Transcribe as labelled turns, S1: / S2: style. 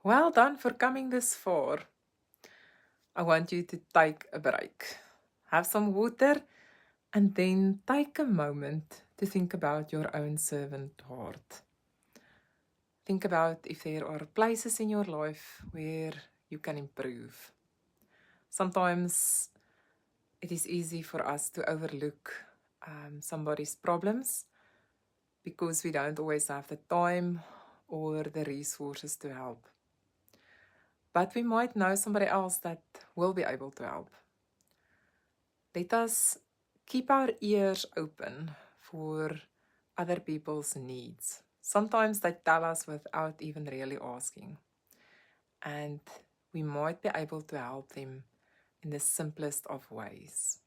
S1: Well done for coming this far. I want you to take a break. Have some water and then take a moment to think about your own servant heart. Think about if there are places in your life where you can improve. Sometimes it is easy for us to overlook somebody's problems because we don't always have the time or the resources to help. But we might know somebody else that will be able to help. Let us keep our ears open for other people's needs. Sometimes they tell us without even really asking. And we might be able to help them in the simplest of ways.